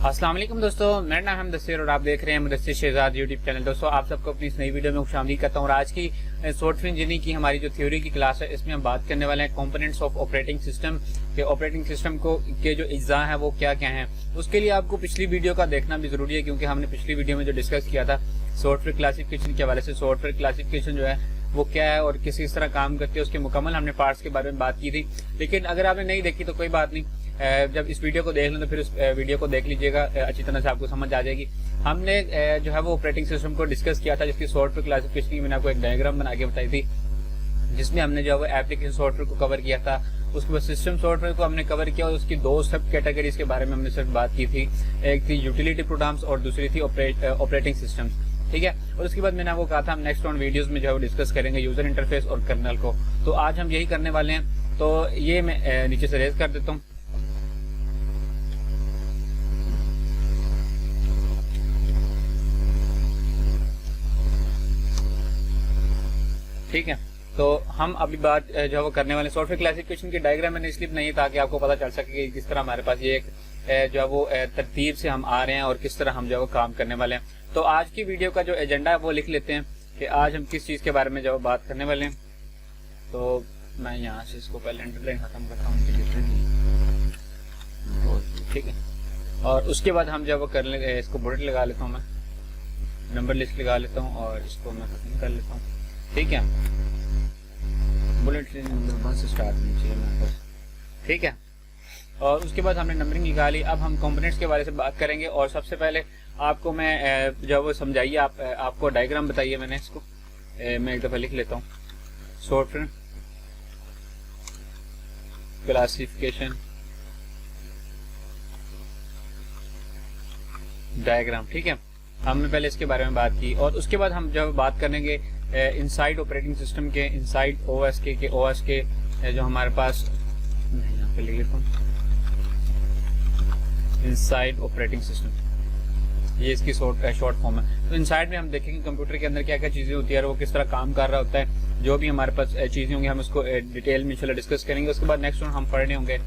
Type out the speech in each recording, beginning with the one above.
अस्सलाम वालेकुम दोस्तों, मेरा नाम है मुदस्सिर और आप देख रहे हैं मुदस्सिर शहजाद यूट्यूब चैनल। दोस्तों आप सबको अपनी इस नई वीडियो में खुशामदीद करता हूं और आज की सॉफ्टवेयर इंजीनियरिंग की हमारी जो थ्योरी की क्लास है इसमें हम बात करने वाले हैं कंपोनेंट्स ऑफ ऑपरेटिंग सिस्टम के। ऑपरेटिंग सिस्टम को के जो अज्जा हैं वो क्या क्या हैं, उसके लिए आपको पिछली वीडियो का देखना भी जरूरी है, क्योंकि हमने पिछली वीडियो में जो डिस्कस किया था सॉफ्टवेयर क्लासिफिकेशन के हवाले से, सॉफ्टवेयर क्लासिफिकेशन जो है वो क्या है और किस तरह काम करती है, उसके मुकम्मल हमने पार्ट्स के बारे में बात की थी। लेकिन अगर आपने नहीं देखी तो कोई बात नहीं, जब इस वीडियो को देख लें तो फिर उस वीडियो को देख लीजिएगा, अच्छी तरह से आपको समझ आ जाएगी। हमने जो है वो ऑपरेटिंग सिस्टम को डिस्कस किया था, जिसकी सॉफ्टवेयर क्लासिफिकेशन की मैंने आपको एक डायग्राम बना के बताई थी, जिसमें हमने जो है वो एप्लीकेशन सॉफ्टवेयर को कवर किया था। उसके बाद सिस्टम सॉफ्टवेयर को हमने कवर किया और उसकी दो सब कैटेगरीज के बारे में हमने सिर्फ बात की थी। एक थी यूटिलिटी प्रोग्राम्स और दूसरी थी ऑपरेटिंग सिस्टम्स, ठीक है। और उसके बाद मैंने आपको कहा था हम नेक्स्ट ऑन वीडियोस में जो है वो डिस्कस करेंगे यूजर इंटरफेस और कर्नल को। तो आज हम यही करने वाले हैं। तो ये मैं नीचे से रेज कर देता हूँ। ठीक है, तो हम अभी बात जो है वो करने वाले सॉफ्टवेयर क्लासिफिकेशन की डायग्राम मैंने इसलिए नहीं, ताकि आपको पता चल सके कि किस तरह हमारे पास ये एक जो है वो तरतीब से हम आ रहे हैं और किस तरह हम जो है वो काम करने वाले हैं। तो आज की वीडियो का जो एजेंडा है वो लिख लेते हैं कि आज हम किस चीज के बारे में जो बात करने वाले हैं। तो मैं यहाँ से इसको पहले अंडरलाइन खत्म करता हूँ, ठीक है। और उसके बाद हम जो वो कर लेंगे, इसको बुलेट लगा लेता हूँ, मैं नंबर लिस्ट लगा लेता हूँ और इसको मैं खत्म कर लेता हूँ, ठीक है। बुलेट नंबर 1 से स्टार्ट होनी चाहिए मेरे पास, ठीक है। और उसके बाद हमने नंबरिंग निकाली। अब हम कंपोनेंट्स के बारे में बात करेंगे और सबसे पहले आपको मैं जो वो समझाइए, आपको डायग्राम बताइए। मैंने इसको मैं एक दफा लिख लेता हूँ, सॉफ्टवेयर क्लासिफिकेशन डायग्राम, ठीक है। हमने पहले इसके बारे में बात की और उसके बाद हम जब बात करेंगे इनसाइड ऑपरेटिंग सिस्टम के, इनसाइड ओएस के ओएस के जो हमारे पास, मैं यहाँ पे लिख लेता हूँ इनसाइड ऑपरेटिंग सिस्टम, ये इसकी शॉर्ट फॉर्म है। तो इनसाइड में हम देखेंगे कंप्यूटर के अंदर क्या क्या चीजें होती है और वो किस तरह काम कर रहा होता है। जो भी हमारे पास चीजें होंगी हम उसको डिटेल में इंशाल्लाह डिस्कस करेंगे। उसके बाद नेक्स्ट हम पढ़ने होंगे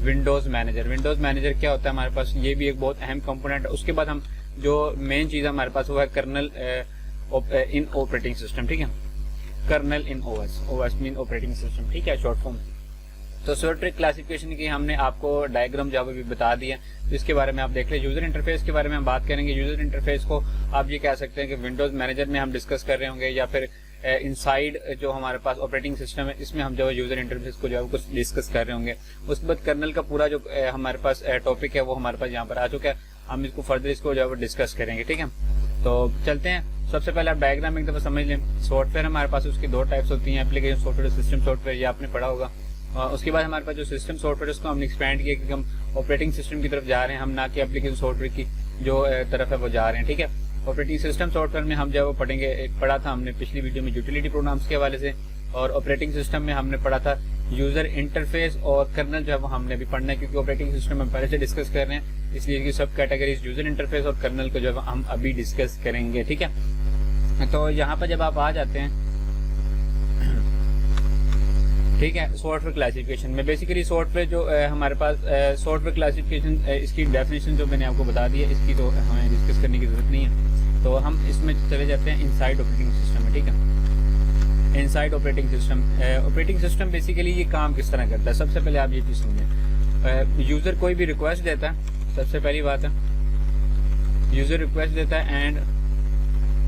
विंडोज मैनेजर। विंडोज मैनेजर क्या होता है हमारे पास, ये भी एक बहुत अहम कंपोनेंट है। उसके बाद हम जो मेन चीज हमारे पास वो है कर्नल इन ऑपरेटिंग सिस्टम, ठीक है। Kernel in OS, OS mean operating system, ठीक है, शॉर्ट फॉर्म। तो सॉफ्टवेयर क्लासिफिकेशन की हमने आपको डायग्राम जो भी बता दिया, तो इसके बारे में आप देख ले। यूजर इंटरफेस के बारे में हम बात करेंगे। यूजर इंटरफेस को आप ये कह सकते हैं कि विंडोज मैनेजर में हम डिस्कस कर रहे होंगे, या फिर इनसाइड जो हमारे पास ऑपरेटिंग सिस्टम है इसमें हम जो यूजर इंटरफेस को जो है कुछ डिस्कस कर रहे होंगे। उसके बाद कर्नल का पूरा जो हमारे पास टॉपिक है वो हमारे पास यहाँ पर आ चुका है, हम इसको फर्दर इसको जो है डिस्कस करेंगे, ठीक है। तो चलते हैं। सबसे पहले आप डायग्राम एक दफा समझ लें। सॉफ्टवेयर हमारे पास उसकी दो टाइप्स होती हैं, एप्लीकेशन सॉफ्टवेयर, सिस्टम सॉफ्टवेयर, ये आपने पढ़ा होगा। उसके बाद हमारे पास जो सिस्टम सॉफ्टवेयर उसको हमने एक्सपेंड किया कि हम ऑपरेटिंग सिस्टम की तरफ जा रहे हैं, हम ना कि एप्लीकेशन सॉफ्टवेयर की जो तरफ है वो जा रहे हैं, ठीक है। ऑपरेटिंग सिस्टम सॉफ्टवेयर में हम जो पढ़ेंगे, पढ़ा था हमने पिछली वीडियो में यूटिलिटी प्रोग्राम्स के हवाले से, और ऑपरेटिंग सिस्टम में हमने पढ़ा था यूजर इंटरफेस और कर्नल जो है वो हमने भी पढ़ना है, क्योंकि ऑपरेटिंग सिस्टम हम पहले से डिस्कस कर रहे हैं, इसलिए इसकी सब कैटेगरीज यूजर इंटरफेस और कर्नल को जो है हम अभी डिस्कस करेंगे, ठीक है। तो यहाँ पर जब आप आ जाते हैं, ठीक है, सॉफ्टवेयर क्लासिफिकेशन में बेसिकली सॉफ्टवेयर जो हमारे पास सॉफ्टवेयर क्लासिफिकेशन इसकी डेफिनेशन जो मैंने आपको बता दी है, इसकी तो हमें डिस्कस करने की जरूरत नहीं है। तो हम इसमें चले जाते हैं इनसाइड ऑपरेटिंग सिस्टम में, ठीक है। Inside operating system, operating system basically ये काम किस तरह करता है। सबसे पहले आप ये चीज समझें, यूजर कोई भी रिक्वेस्ट देता है, सबसे पहली बात है यूजर रिक्वेस्ट देता है एंड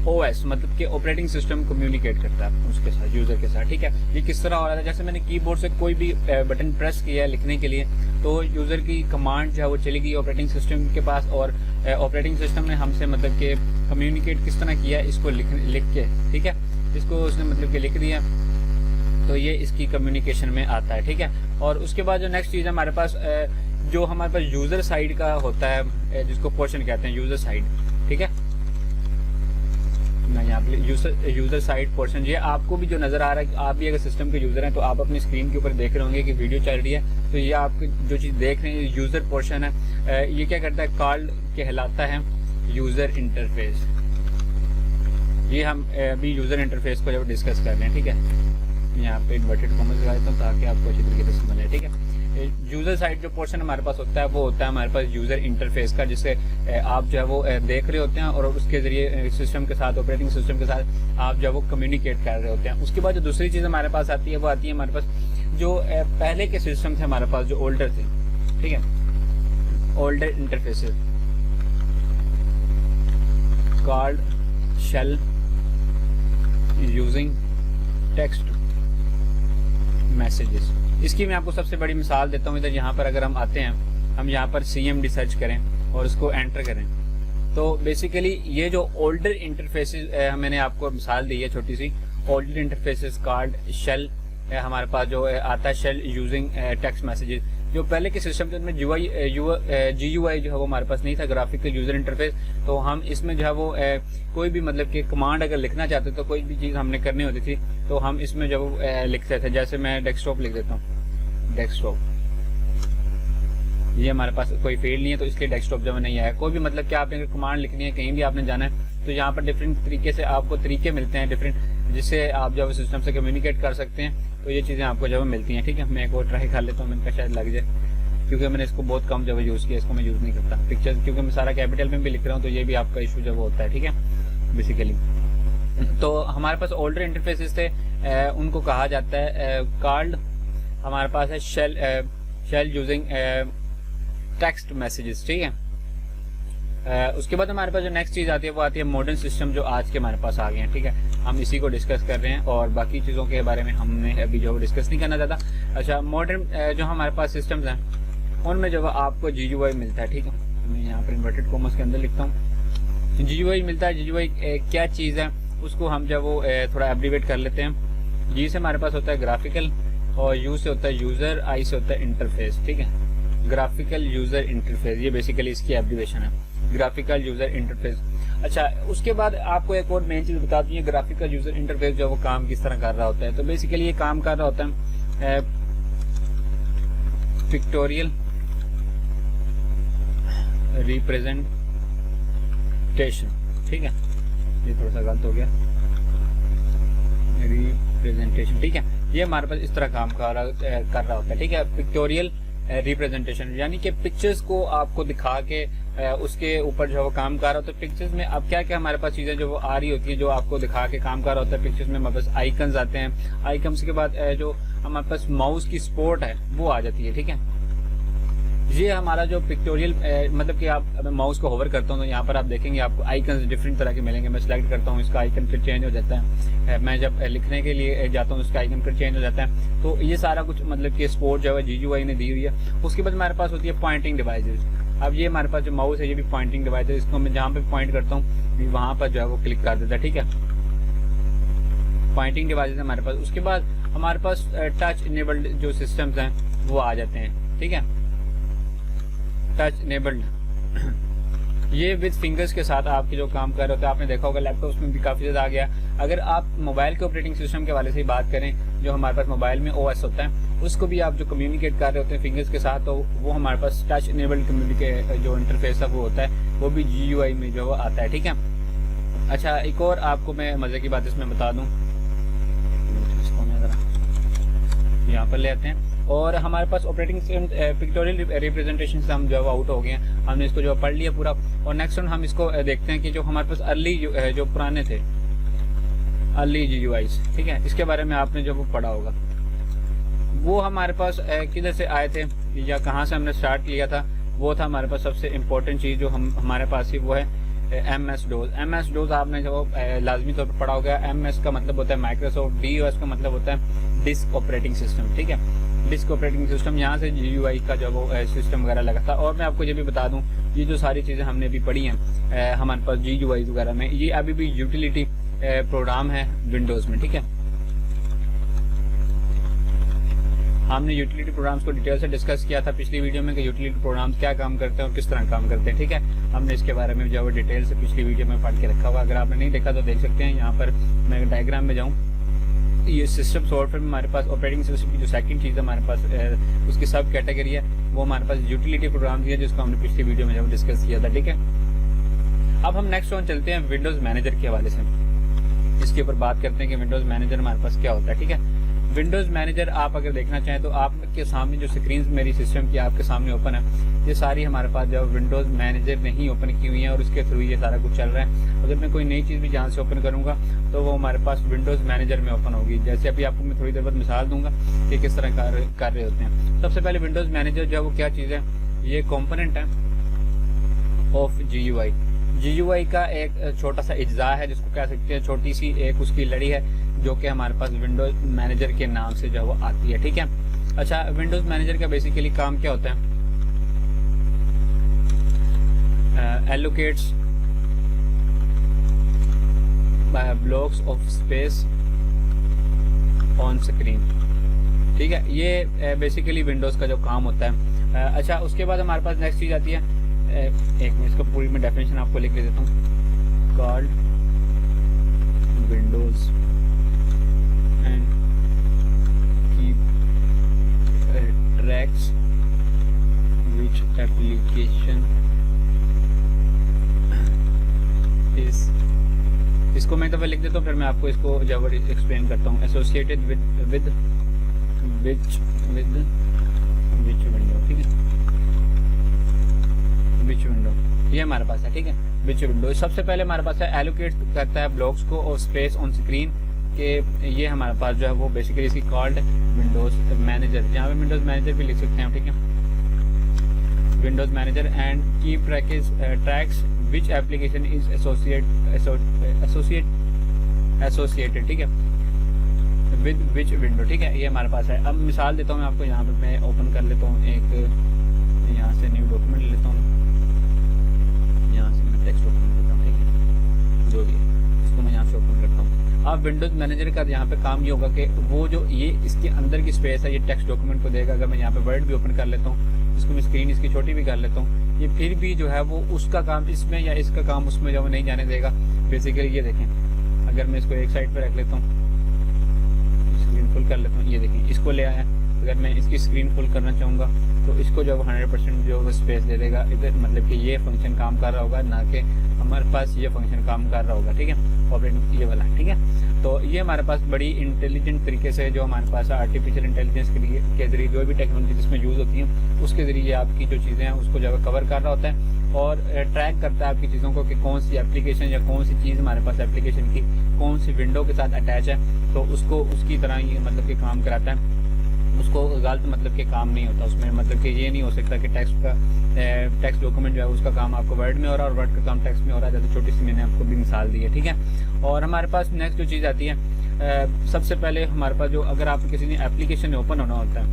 ओएस मतलब कि ऑपरेटिंग सिस्टम कम्युनिकेट करता है उसके साथ, यूजर के साथ, ठीक है। ये किस तरह हो रहा था, जैसे मैंने कीबोर्ड से कोई भी बटन प्रेस किया है लिखने के लिए, तो यूजर की कमांड जो है वो चली गई ऑपरेटिंग सिस्टम के पास, और ऑपरेटिंग सिस्टम ने हमसे मतलब कि कम्युनिकेट किस तरह किया, इसको लिख के, ठीक है, इसको उसने मतलब कि लिख दिया, तो ये इसकी कम्युनिकेशन में आता है, ठीक है। और उसके बाद जो नेक्स्ट चीज है हमारे पास, जो हमारे पास यूजर साइड का होता है, जिसको पोर्शन कहते हैं यूजर साइड, ठीक है। यहाँ पे यूजर साइड पोर्शन, ये आपको भी जो नजर आ रहा है, आप भी अगर सिस्टम के यूजर हैं तो आप अपनी स्क्रीन के ऊपर देख रहे होंगे कि वीडियो चल रही है, तो ये आप जो चीज देख रहे हैं यूजर पोर्शन है, ये क्या करता है, कॉल्ड कहलाता है यूजर इंटरफेस। ये हम अभी यूजर इंटरफेस को जब डिस्कस कर रहे हैं, ठीक है। यहाँ पे इन्वर्टेड कॉमर्स लगा देता हूँ ताकि आपको अच्छी तरीके से समझ आए, ठीक है। यूजर साइड जो पोर्शन हमारे पास होता है वो होता है हमारे पास यूजर इंटरफेस का, जिससे आप जो है वो देख रहे होते हैं और उसके जरिए सिस्टम के साथ, ऑपरेटिंग सिस्टम के साथ आप जो है वो कम्युनिकेट कर रहे होते हैं। उसके बाद जो दूसरी चीज़ हमारे पास आती है वो आती है हमारे पास जो पहले के सिस्टम थे हमारे पास, जो ओल्डर थे, ठीक है, older interfaces called shell using text messages. इसकी मैं आपको सबसे बड़ी मिसाल देता हूँ। इधर यहाँ पर अगर हम आते हैं, हम यहाँ पर CMD सर्च करें और उसको एंटर करें, तो बेसिकली ये जो ओल्डर इंटरफेसेस मैंने आपको मिसाल दी है छोटी सी, ओल्डर इंटरफेसेस कॉल्ड शेल हमारे पास जो आता है शेल यूजिंग टेक्स्ट मैसेजेस। जो पहले के सिस्टम थे उनमें GUI जो है वो हमारे पास नहीं था, ग्राफिकल यूजर इंटरफेस। तो हम इसमें जो है वो कोई भी मतलब कि कमांड अगर लिखना चाहते तो कोई भी चीज़ हमने करनी होती थी तो हम इसमें जब लिखते थे, जैसे मैं डेस्कटॉप लिख देता हूँ, डेस्कटॉप, ये हमारे पास कोई फील्ड नहीं है तो इसलिए डेस्कटॉप जब नहीं आया। कोई भी मतलब कि आपने अगर कमांड लिखनी है, कहीं भी आपने जाना है, तो यहाँ पर डिफरेंट तरीके से आपको तरीके मिलते हैं डिफरेंट, जिससे आप जब सिस्टम से कम्युनिकेट कर सकते हैं। तो ये चीज़ें आपको जब मिलती हैं, ठीक है। मैं एक और ट्राई कर लेता हूँ, मैंने कहा शायद लग जाए, क्योंकि मैंने इसको बहुत कम जब यूज़ किया, इसको मैं यूज़ नहीं करता पिक्चर, क्योंकि मैं सारा कैपिटल में भी लिख रहा हूँ, तो ये भी आपका इशू जब होता है, ठीक है, बेसिकली। तो हमारे पास ओल्डर इंटरफेसेस थे, उनको कहा जाता है कॉल्ड, हमारे पास है शेल यूजिंग टेक्स्ट मैसेजेस, ठीक है। उसके बाद हमारे पास जो नेक्स्ट चीज़ आती है वो आती है मॉडर्न सिस्टम, जो आज के हमारे पास आ गए हैं, ठीक है। हम इसी को डिस्कस कर रहे हैं और बाकी चीज़ों के बारे में हमने अभी जो डिस्कस नहीं करना चाहता। अच्छा, मॉडर्न जो हमारे पास सिस्टम्स हैं उनमें जो आपको GUI मिलता है, ठीक है। मैं यहाँ पर इन्वर्टेड कॉमर्स के अंदर लिखता हूँ, GUI मिलता है। GUI क्या चीज़ है उसको हम जब वो थोड़ा एब्रीवेट कर लेते हैं। G से हमारे पास होता है ग्राफिकल, और U से होता है यूज़र, I से होता है इंटरफेस, ठीक है। ग्राफिकल यूज़र इंटरफेस, ये बेसिकली इसकी एब्रीवेशन है, ग्राफिकल यूज़र इंटरफेस। अच्छा, उसके बाद आपको एक और मेन चीज़ बता दूँ, ये ग्राफिकल यूज़र इंटरफेस जो वो काम किस तरह कर रहा होता है। तो बेसिकली ये काम कर रहा होता है पिक्टोरियल रिप्रेजेंटेशन, ठीक है। ये थोड़ा सा गलत हो गया, रिप्रेजेंटेशन, ठीक है। ये हमारे पास इस तरह काम कर रहा होता है, ठीक है। पिक्टोरियल रिप्रेजेंटेशन यानी कि पिक्चर्स को आपको दिखा के उसके ऊपर जो वो काम कर रहा होता है। पिक्चर्स में अब क्या क्या हमारे पास चीज़ें जो वो आ रही होती हैं जो आपको दिखा के काम कर रहा होता है। पिक्चर्स में हमारे पास आइकन्स आते हैं, आइकन्स के बाद जो हमारे पास माउस की सपोर्ट है वो आ जाती है, ठीक है। ये हमारा जो पिक्टोरियल मतलब कि आप माउस को होवर करता हूँ तो यहाँ पर आप देखेंगे आपको आइकन्स डिफरेंट तरह के मिलेंगे। मैं सिलेक्ट करता हूँ, इसका आइकन फिर चेंज हो जाता है। मैं जब लिखने के लिए जाता हूँ उसका आइकन फिर चेंज हो जाता है। तो ये सारा कुछ मतलब कि सपोर्ट जो है GUI ने दी हुई है। उसके बाद हमारे पास होती है पॉइंटिंग डिवाइसेस। अब ये हमारे पास जो माउस है ये भी पॉइंटिंग डिवाइस है, इसको मैं जहाँ पे पॉइंट करता हूँ वहाँ पर जो है वो क्लिक कर देता है, ठीक है। पॉइंटिंग डिवाइसेस हमारे पास। उसके बाद हमारे पास टच इनेबल्ड जो सिस्टम्स हैं वो आ जाते हैं, ठीक है। टच इनेबल्ड ये विद फिंगर्स के साथ आपके जो काम कर रहे होते हैं, आपने देखा होगा लैपटॉप्स में भी काफ़ी ज़्यादा आ गया। अगर आप मोबाइल के ऑपरेटिंग सिस्टम के वाले से ही बात करें, जो हमारे पास मोबाइल में OS होता है, उसको भी आप जो कम्युनिकेट कर रहे होते हैं फिंगर्स के साथ, तो वो हमारे पास टच इनेबल्ड कम्युनिकेट जो इंटरफेस है वो होता है, वो भी GUI में जो आता है, ठीक है। अच्छा, एक और आपको मैं मज़े की बात इसमें बता दूँ, इसको मैं ज़रा यहाँ पर ले आते हैं। और हमारे पास ऑपरेटिंग पिक्टोरियल रिप्रेजेंटेशन से हम जो आउट हो गए हैं, हमने इसको जो पढ़ लिया पूरा। और नेक्स्ट हम इसको देखते हैं कि जो हमारे पास अर्ली जो पुराने थे अर्ली GUIs, ठीक है, इसके बारे में आपने जो वो पढ़ा होगा, वो हमारे पास किधर से आए थे या कहाँ से हमने स्टार्ट किया था। वो था हमारे पास सबसे इम्पोर्टेंट चीज़ जो हमारे पास ही वो है MS-DOS। MS-DOS आपने जब लाजमी तौर पर पढ़ा होगा। MS का मतलब होता है माइक्रोसॉफ्ट, DOS का मतलब होता है डिस्क ऑपरेटिंग सिस्टम, ठीक है। डिस्क ऑपरेटिंग सिस्टम, यहाँ से GUI का जो वो सिस्टम वगैरह लगा था। और मैं आपको ये भी बता दूं, ये जो सारी चीज़ें हमने अभी पढ़ी हैं हमारे पास GUI वगैरह में, ये अभी भी यूटिलिटी प्रोग्राम है विंडोज़ में, ठीक है। हमने यूटिलिटी प्रोग्राम्स को डिटेल से डिस्कस किया था पिछली वीडियो में कि यूटिलिटी प्रोग्राम्स क्या काम करते हैं और किस तरह काम करते हैं, ठीक है। हमने इसके बारे में जो डिटेल से पिछली वीडियो में पढ़ के रखा हुआ। अगर आपने नहीं देखा तो देख सकते हैं। यहाँ पर मैं डायग्राम में जाऊँ, ये सिस्टम सॉफ्टवेयर में हमारे पास ऑपरेटिंग सिस्टम की जो सेकंड चीज़ हमारे पास उसकी सब कैटेगरी है, वो हमारे पास यूटिलिटी प्रोग्राम है, जिसको हमने पिछली वीडियो में जब डिस्कस किया था, ठीक है। अब हम नेक्स्ट वन चलते हैं विंडोज़ मैनेजर के हवाले से, इसके ऊपर बात करते हैं कि विंडोज़ मैनेजर हमारे पास क्या होता है, ठीक है। विंडोज़ मैनेजर आप अगर देखना चाहें तो आपके सामने जो स्क्रीन मेरी सिस्टम की आपके सामने ओपन है, ये सारी हमारे पास जो विंडोज़ मैनेजर ने ही ओपन की हुई है और उसके थ्रू ये सारा कुछ चल रहा है। अगर मैं कोई नई चीज़ भी जहाँ से ओपन करूँगा तो वो हमारे पास विंडोज़ मैनेजर में ओपन होगी। जैसे अभी आपको मैं थोड़ी देर बाद मिसाल दूंगा कि किस तरह कर रहे होते हैं। सबसे पहले विंडोज़ मैनेजर जो है वो क्या चीज़ है, ये कॉम्पोनेंट है ऑफ GUI का एक छोटा सा इज्जा है, जिसको कह सकते हैं छोटी सी एक उसकी लड़ी है, जो कि हमारे पास विंडोज मैनेजर के नाम से जो वो आती है। ठीक है, अच्छा विंडोज मैनेजर का बेसिकली काम क्या होता है, allocates blocks of space on screen. ठीक है, ये बेसिकली विंडोज का जो काम होता है। अच्छा उसके बाद हमारे पास नेक्स्ट चीज आती है, एक मैं इसका पूरी में डेफिनेशन आपको लिख देता हूँ। Called Windows and keep tracks which application इस, इसको मैं तो लिख देता हूँ, फिर मैं आपको इसको जब एक्सप्लेन करता हूँ। Associated with which window. ठीक है, विच विंडो ये हमारे पास है। ठीक है, विच विंडो सबसे पहले हमारे पास है एलोकेट करता है ब्लॉक्स को और स्पेस ऑन स्क्रीन के, ये हमारे पास जो है वो बेसिकली इसकी कॉल्ड विंडोज मैनेजर, यहाँ पे विंडोज मैनेजर भी लिख सकते हैं। ठीक है, Windows manager and keep tracks which application is associated. ठीक है, विद विच विंडो। ठीक है, ये हमारे पास है। अब मिसाल देता हूँ मैं आपको, यहाँ पे मैं ओपन कर लेता हूँ एक, यहाँ से न्यू डॉक्यूमेंट ले लेता हूँ, यहाँ से मैं टेक्स्ट ओपन करता हूँ। ठीक है, जो भी इसको मैं यहाँ से ओपन करता हूँ। अब विंडोज मैनेजर का यहाँ पे काम ये होगा कि वो जो ये इसके अंदर की स्पेस है ये टेक्स्ट डॉक्यूमेंट को देगा। अगर मैं यहाँ पे वर्ड भी ओपन कर लेता हूँ, इसको मैं स्क्रीन इसकी छोटी भी कर लेता हूँ, ये फिर भी जो है वो उसका काम इसमें या इसका काम उसमें जो वो नहीं जाने देगा। बेसिकली ये देखें, अगर मैं इसको एक साइड पर रख लेता हूँ, स्क्रीन फुल कर लेता हूँ, ये देखें इसको ले आया। अगर मैं इसकी स्क्रीन फुल करना चाहूँगा तो इसको जो 100% जो स्पेस दे देगा इधर, मतलब कि ये फंक्शन काम कर रहा होगा, ना कि हमारे पास ये फंक्शन काम कर रहा होगा। ठीक है, ऑपरेटिंग ये वाला। ठीक है, तो ये हमारे पास बड़ी इंटेलिजेंट तरीके से जो हमारे पास आर्टिफिशियल इंटेलिजेंस के जरिए जो भी टेक्नोलॉजी जिसमें यूज़ होती है उसके ज़रिए आपकी जो चीज़ें हैं उसको जो कवर कर रहा होता है और ट्रैक करता है आपकी चीज़ों को कि कौन सी एप्लीकेशन या कौन सी चीज़ हमारे पास एप्लीकेशन की कौन सी विंडो के साथ अटैच है, तो उसको उसकी तरह ये मतलब कि काम कराता है। उसको गलत मतलब कि काम नहीं होता उसमें, मतलब कि ये नहीं हो सकता कि टेक्स्ट डॉक्यूमेंट जो है उसका काम आपको वर्ड में हो रहा है और वर्ड का काम टेक्स्ट में हो रहा है। जैसे छोटी सी मैंने आपको भी मिसाल दी है। ठीक है, और हमारे पास नेक्स्ट जो चीज़ आती है, सबसे पहले हमारे पास जो अगर आप किसी ने एप्लीकेशन ओपन होना होता है,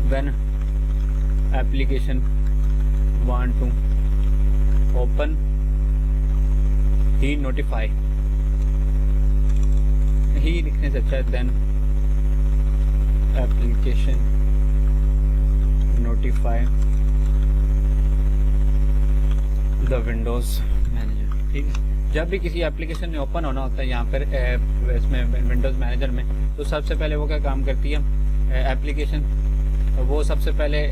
when application want to open he notify, he लिखने से अच्छा then application notify the Windows manager. ठीक है, जब भी किसी एप्लीकेशन में ओपन होना होता है यहाँ पर इसमें विंडोज मैनेजर में, तो सबसे पहले वो क्या काम करती है एप्लीकेशन, वो सबसे पहले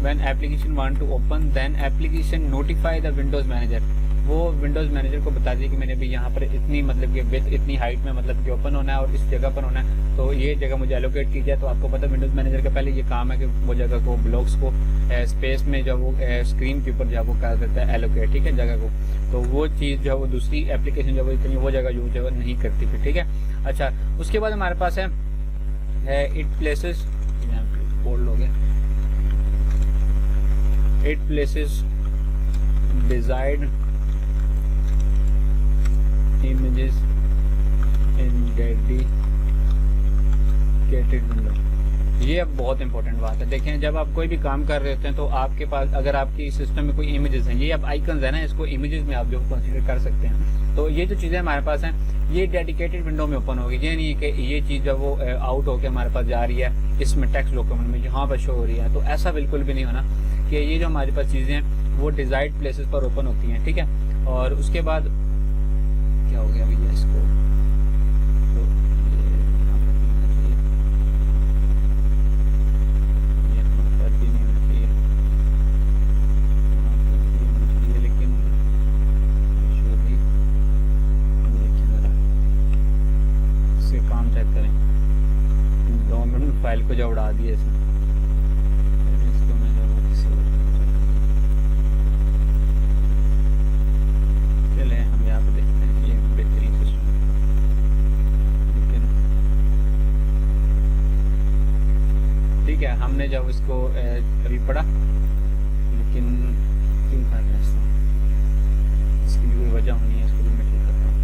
when application want to open then application notify the Windows manager, वो विंडोज मैनेजर को बता दी कि मैंने भी यहाँ पर इतनी मतलब कि विड्थ इतनी हाइट में मतलब कि ओपन होना है और इस जगह पर होना है, तो ये जगह मुझे एलोकेट की जाए। तो आपको पता है विंडोज मैनेजर का पहले ये काम है कि वो जगह को ब्लॉक्स को स्पेस में जो वो स्क्रीन के ऊपर जो वो कर देता है एलोकेट। ठीक है, जगह को, तो वो चीज़ जो है वो दूसरी एप्लीकेशन जो वो जगह यूज जो नहीं करती फिर। ठीक है, अच्छा उसके बाद हमारे पास है इट प्लेसेस, बोल्ड हो गया, it places desired images in dedicated window। ये अब बहुत इंपॉर्टेंट बात है। देखें, जब आप कोई भी काम कर रहे होते हैं तो आपके पास अगर आपकी सिस्टम में कोई इमेजेस हैं, ये अब आइकन्स है ना, इसको इमेजेस में आप जो कंसीडर कर सकते हैं। तो ये जो चीज़ें हमारे पास हैं ये डेडिकेटेड विंडो में ओपन होगी। ये नहीं है कि ये चीज़ जब वो आउट होकर हमारे पास जा रही है इसमें टेक्स्ट डॉक्यूमेंट में जहाँ पर शो हो रही है, तो ऐसा बिल्कुल भी नहीं होना कि ये जो हमारे पास चीज़ें हैं वो डिजायर्ड प्लेसेस पर ओपन होती हैं। ठीक है, और उसके बाद क्या हो गया भैया, इसको तो ये पर भी नहीं होना चाहिए, लेकिन इससे काम चेक करें, फाइल को जो उड़ा दिया इसने। इसको मैं जो किसी और चले हम यहाँ पे देखते हैं, ये बेहतरीन सिस्टम। लेकिन ठीक है, हमने जब इसको अभी पढ़ा, लेकिन क्यों कर रहे हैं इसको, इसकी भी कोई वजह होनी है, इसको भी मैं ठीक करता हूँ।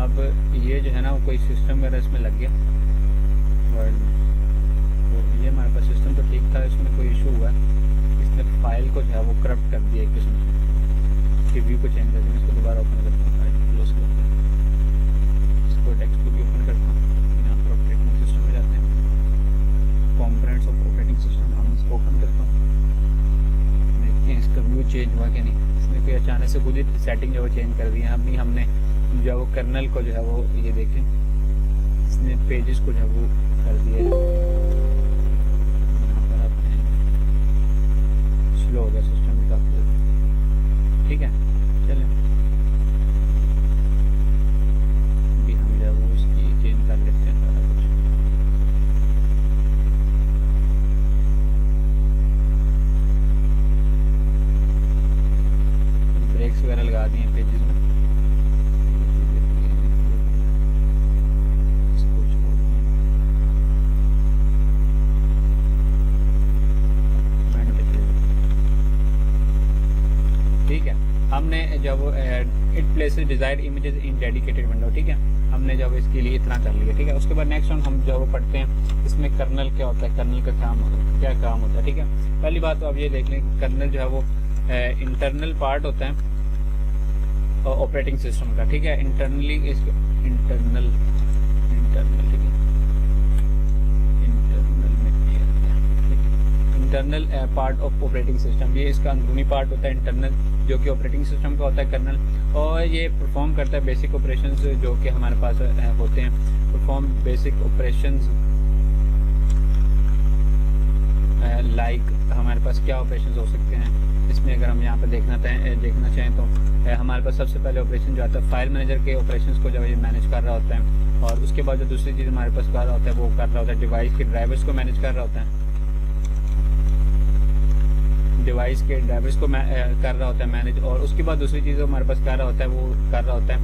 अब ये जो है ना वो कोई सिस्टम वगैरह इसमें लग गया वर्ल्ड में, तो ये हमारे पास सिस्टम तो ठीक था, इसमें कोई इशू हुआ है, इसने फाइल को जो है वो करप्ट कर दिया एक किस्म से। इसके व्यू को चेंज कर दिया, इसको दोबारा ओपन करता हूँ, फाइल क्लोज करते हैं, इसको टेक्स्ट को भी ओपन करता हूँ, यहाँ पर ऑपरेटिंग सिस्टम में जाते हैं, कंपोनेंट्स ऑफ ऑपरेटिंग सिस्टम, हम इसको ओपन करता हूँ, देखते हैं इसका व्यू चेंज हुआ कि नहीं। इसने कोई अचानक से खुद ही सेटिंग जो है चेंज कर दी है, अपनी हमने जो वो कर्नल को जो है वो ये देखें, इसने पेजेस को जो है वो कर दिया है, यहाँ पर आपने स्लो हो गया सिस्टम भी काफ़ी ज़्यादा। ठीक है, चलें भी हम जो है वो इसकी चेंज कर लेते हैं सारा कुछ। ब्रेक्स वगैरह लगा दिए पेजेस में, हमने जब it places desired images in dedicated window, ठीक है, हमने जब इसके लिए इतना कर लिया। ठीक है, उसके बाद नेक्स्ट हम जब पढ़ते हैं इसमें कर्नल क्या होता है, कर्नल का क्या काम होता है। ठीक है, पहली बात तो आप ये देख लें, कर्नल जो है वो इंटरनल पार्ट होता है ऑपरेटिंग सिस्टम का। ठीक है, इंटरनली इंटरनल ठीक है, internal part of operating system, ये इसका अंदरूनी पार्ट होता है इंटरनल, जो कि ऑपरेटिंग सिस्टम का होता है कर्नल, और ये परफॉर्म करता है बेसिक ऑपरेशंस जो कि हमारे पास होते हैं। परफॉर्म बेसिक ऑपरेशंस लाइक हमारे पास क्या ऑपरेशंस हो सकते हैं इसमें, अगर हम यहाँ पर देखना चाहें तो हमारे पास सबसे पहले ऑपरेशन जो आता है फाइल मैनेजर के ऑपरेशंस को जब ये मैनेज कर रहा होता है, और उसके बाद जो दूसरी चीज़ हमारे पास कर रहा होता है वो कर रहा होता है डिवाइस के ड्राइवर्स को मैनेज कर रहा होता है, डिवाइस के ड्राइवर्स को कर रहा होता है मैनेज, और उसके बाद दूसरी चीज़ हमारे पास कर रहा होता है वो कर रहा होता है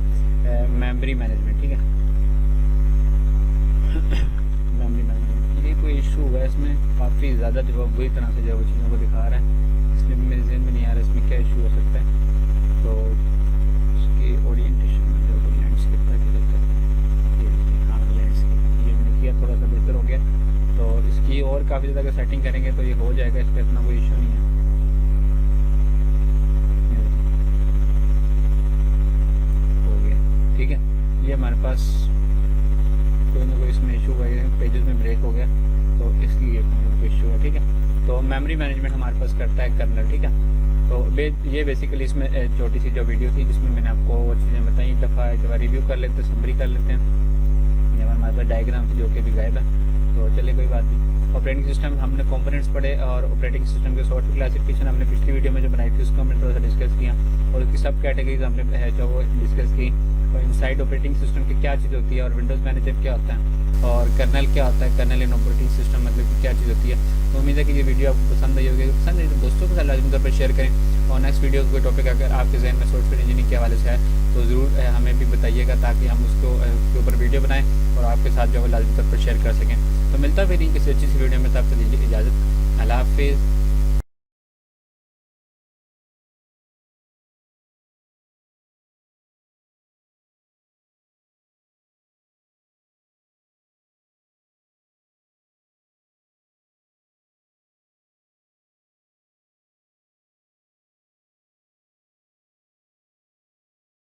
मेमोरी मैनेजमेंट। ठीक है, मेमोरी मैनेजमेंट, ये कोई इशू हुआ है इसमें काफ़ी ज़्यादा, जो बुरी तरह से जो वो चीज़ों को दिखा रहा है, इसमें भी मेरे जहन में नहीं आ रहा इसमें क्या इशू हो सकता है। तो इसकी ओरिएंटेशन में जो लैंडस्केप का हाँ लैंडस्केप ये मैंने किया, थोड़ा सा बेहतर हो गया, तो इसकी और काफ़ी ज़्यादा अगर सेटिंग करेंगे तो ये हो जाएगा, इसका इतना कोई इशू नहीं है। ठीक है, ये हमारे पास कोई ना कोई इसमें इशू हुआ है, पेजेस में ब्रेक हो गया, तो इसलिए इशू है। ठीक है, तो मेमोरी मैनेजमेंट हमारे पास करता है कर्नल। ठीक है, तो ये बेसिकली इसमें छोटी सी जो वीडियो थी जिसमें मैंने आपको वो चीज़ें बताई, एक दफ़ा रिव्यू कर लेते हैं, समरी कर लेते हैं। ये हमारे पास डायग्राम जो कि भी गायब है, तो चलिए कोई बात नहीं। ऑपरेटिंग सिस्टम हमने कंपोनेंट्स पढ़े, और ऑपरेटिंग सिस्टम के सॉफ्टवेयर क्लासिफिकेशन हमने पिछली वीडियो में जो बनाई थी उसको हमने थोड़ा सा डिस्कस किया, और उसकी सब कैटेगरीज हमने जो वो डिस्कस की, और इनसाइड ऑपरेटिंग सिस्टम की क्या चीज़ होती है, और विंडोज़ मैनेजर क्या होता है, और कर्नल क्या होता है, कर्नल इन ऑपरेटिंग सिस्टम मतलब कि क्या चीज़ होती है। तो उम्मीद है कि ये वीडियो आपको पसंद आई होगी, पसंद आई तो दोस्तों के साथ लाजमी तौर पर शेयर करें, और नेक्स्ट वीडियो कोई टॉपिक अगर आपके जहन में सॉफ्टवेयर इंजीनियरिंग के हवाले से है तो ज़रूर हमें भी बताइएगा, ताकि हम उसको के ऊपर वीडियो बनाएं और आपके साथ जो है लाजमी तौर पर शेयर कर सकें। तो मिलता फिर किसी अच्छी सी वीडियो में, तब तक दीजिए इजाज़त, अल्लाह हाफिज़।